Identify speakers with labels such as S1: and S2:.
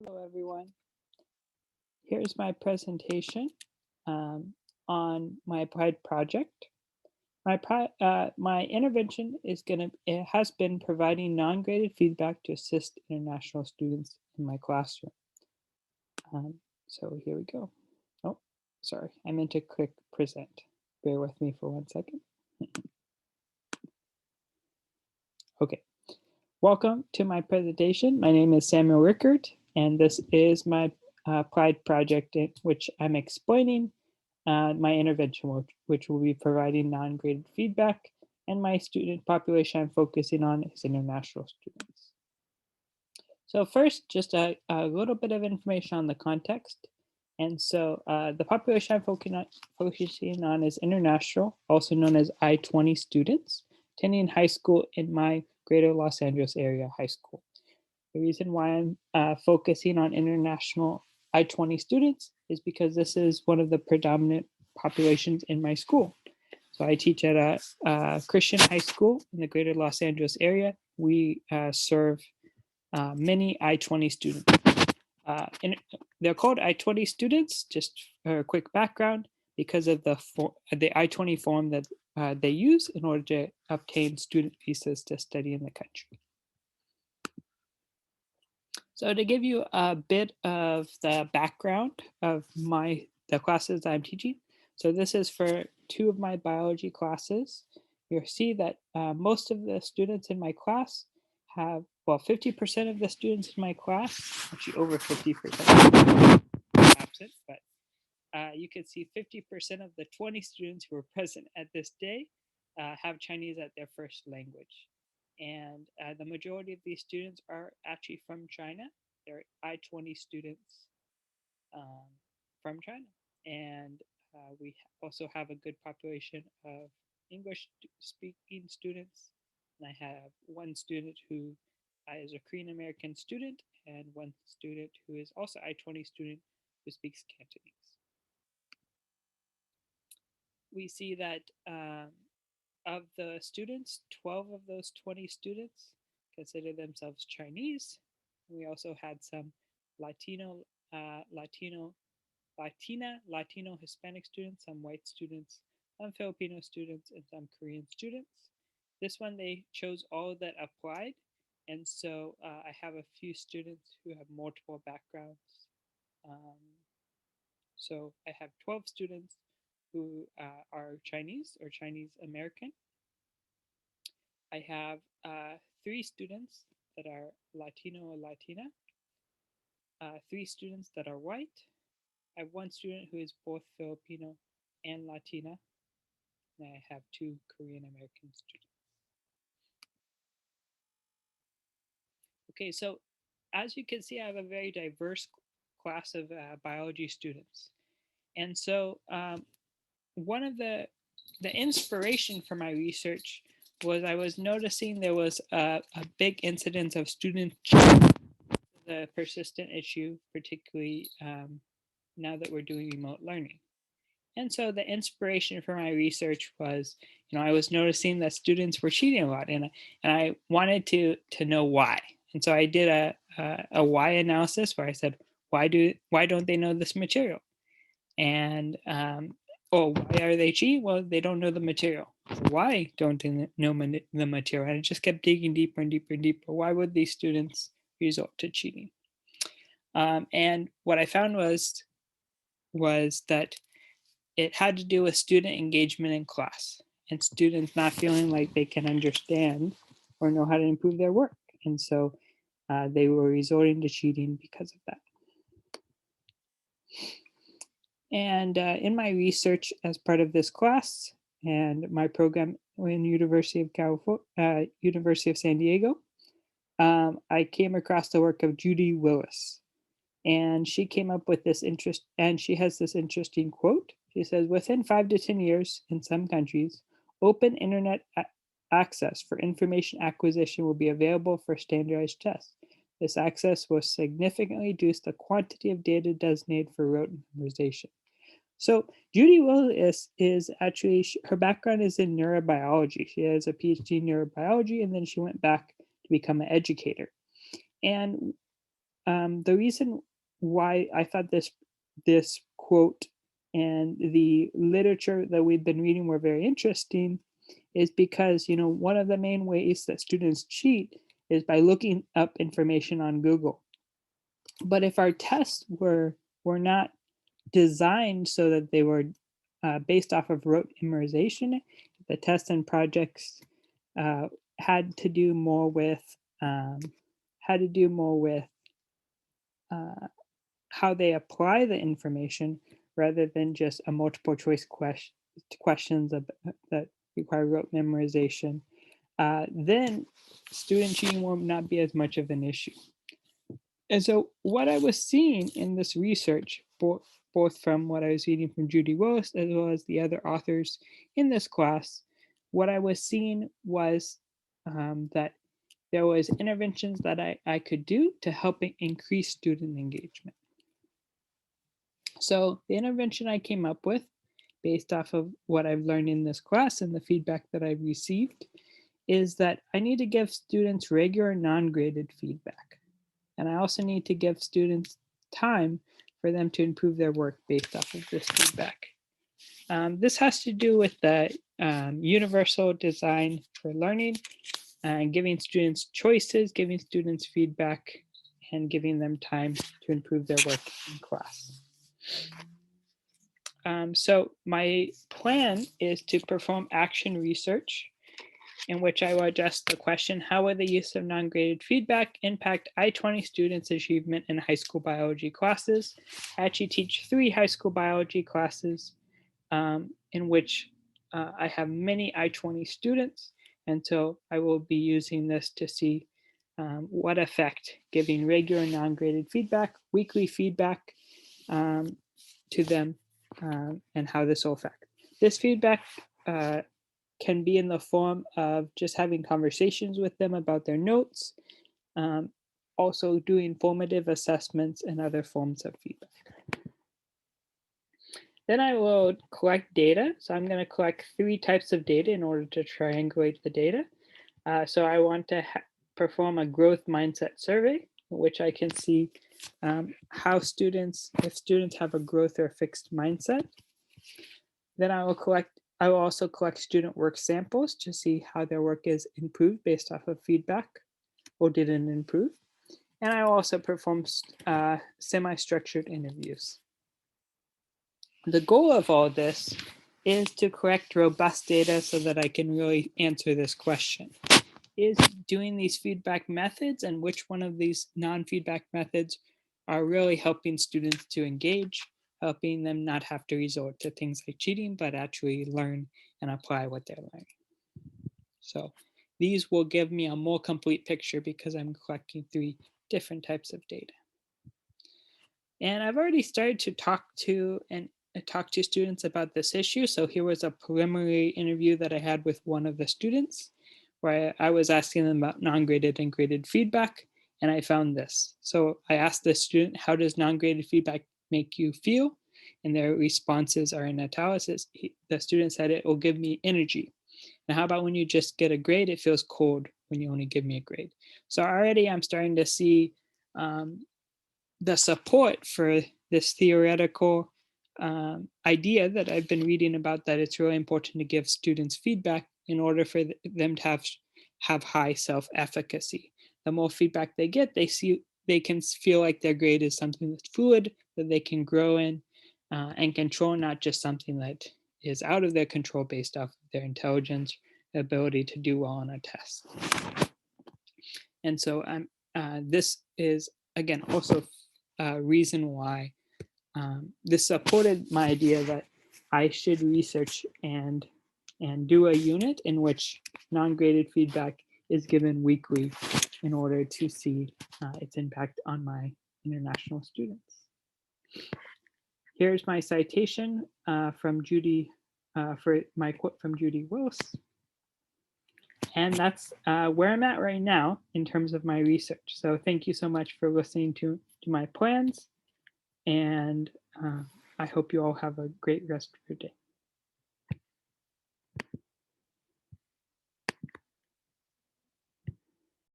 S1: Hello, everyone. Here's my presentation on my Pride project. My intervention is it has been providing non-graded feedback to assist international students in my classroom. So here we go. Oh, sorry, I meant to click present. Bear with me for 1 second. Okay, welcome to my presentation. My name is Samuel Rickert, and this is my Pride project, in which I'm explaining my intervention, which will be providing non-graded feedback, and my student population I'm focusing on is international students. So first, just a little bit of information on the context. And so the population I'm focusing on is international, also known as I-20 students, attending high school in my greater Los Angeles area high school. The reason why I'm focusing on international I-20 students is because this is one of the predominant populations in my school. So I teach at a Christian high school in the greater Los Angeles area. We serve many I-20 students. They're called I-20 students, just for a quick background, because of the I-20 form that they use in order to obtain student visas to study in the country. So to give you a bit of the background of the classes I'm teaching. So this is for two of my biology classes. You'll see that most of the students in my class have, well, 50% of the students in my class, actually over 50% absent, but you can see 50% of the 20 students who are present at this day have Chinese as their first language. And the majority of these students are actually from China. They're I-20 students from China. And we also have a good population of English speaking students. And I have one student who is a Korean American student and one student who is also I-20 student who speaks Cantonese. We see that of the students, 12 of those 20 students consider themselves Chinese. We also had some Latino, Latino, Hispanic students, some white students, some Filipino students, and some Korean students. This one, they chose all that applied. And so I have a few students who have multiple backgrounds. So I have 12 students who are Chinese or Chinese American. I have 3 students that are Latino or Latina, 3 students that are white. I have 1 student who is both Filipino and Latina, and I have 2 Korean American students. Okay, so as you can see, I have a very diverse class of biology students. And so one of the inspiration for my research was I was noticing there was a big incidence of students, the persistent issue, particularly now that we're doing remote learning. And so the inspiration for my research was, I was noticing that students were cheating a lot, and I wanted to know why. And so I did a why analysis where I said, why don't they know this material? And why are they cheating? Well, they don't know the material. Why don't they know the material? And I just kept digging deeper and deeper and deeper. Why would these students resort to cheating? And what I found was that it had to do with student engagement in class and students not feeling like they can understand or know how to improve their work. And so they were resorting to cheating because of that. And in my research as part of this class and my program in University of San Diego, I came across the work of Judy Willis. And she came up with this interest, and she has this interesting quote. She says, within 5 to 10 years in some countries, open internet access for information acquisition will be available for standardized tests. This access will significantly reduce the quantity of data designated for rote memorization. So Judy Willis is actually, her background is in neurobiology. She has a PhD in neurobiology, and then she went back to become an educator. And The reason why I thought this quote and the literature that we've been reading were very interesting is because, you know, one of the main ways that students cheat is by looking up information on Google. But if our tests were not designed so that they were based off of rote memorization, the tests and projects uh, had to do more with um, had to do more with uh, how they apply the information rather than just a multiple choice questions that require rote memorization, then student cheating will not be as much of an issue. And so, what I was seeing in this research, both from what I was reading from Judy Willis as well as the other authors in this class, what I was seeing was that there was interventions that I could do to help increase student engagement. So the intervention I came up with, based off of what I've learned in this class and the feedback that I've received, is that I need to give students regular non-graded feedback. And I also need to give students time for them to improve their work based off of this feedback. This has to do with the universal design for learning, giving students choices, giving students feedback, and giving them time to improve their work in class. So my plan is to perform action research in which I will address the question, how will the use of non-graded feedback impact I-20 students' achievement in high school biology classes? I actually teach 3 high school biology classes in which I have many I-20 students. And so I will be using this to see what effect giving regular non-graded feedback, weekly feedback to them and how this will affect. This feedback can be in the form of just having conversations with them about their notes, also doing formative assessments and other forms of feedback. Then I will collect data. So I'm going to collect 3 types of data in order to triangulate the data. So I want to perform a growth mindset survey, which I can see how students, if students have a growth or a fixed mindset. Then I will also collect student work samples to see how their work is improved based off of feedback or didn't improve. And I will also perform semi-structured interviews. The goal of all this is to collect robust data so that I can really answer this question. Is doing these feedback methods and which one of these non-feedback methods are really helping students to engage, helping them not have to resort to things like cheating, but actually learn and apply what they're learning. So these will give me a more complete picture because I'm collecting 3 different types of data. And I've already started to talk to students about this issue. So here was a preliminary interview that I had with one of the students where I was asking them about non-graded and graded feedback, and I found this. So I asked the student, how does non-graded feedback make you feel? And their responses are in italics. The student said, it will give me energy. And how about when you just get a grade? It feels cold when you only give me a grade. So already I'm starting to see the support for this theoretical idea that I've been reading about, that it's really important to give students feedback in order for them to have high self-efficacy. The more feedback they get, they can feel like their grade is something that's fluid, that they can grow in and control, not just something that is out of their control based off of their intelligence, ability to do well on a test. And so this is, again, also a reason why this supported my idea that I should research and do a unit in which non-graded feedback is given weekly in order to see its impact on my international students. Here's my citation from Judy, for my quote from Judy Willis. And that's where I'm at right now in terms of my research. So thank you so much for listening to my plans. And I hope you all have a great rest of your day.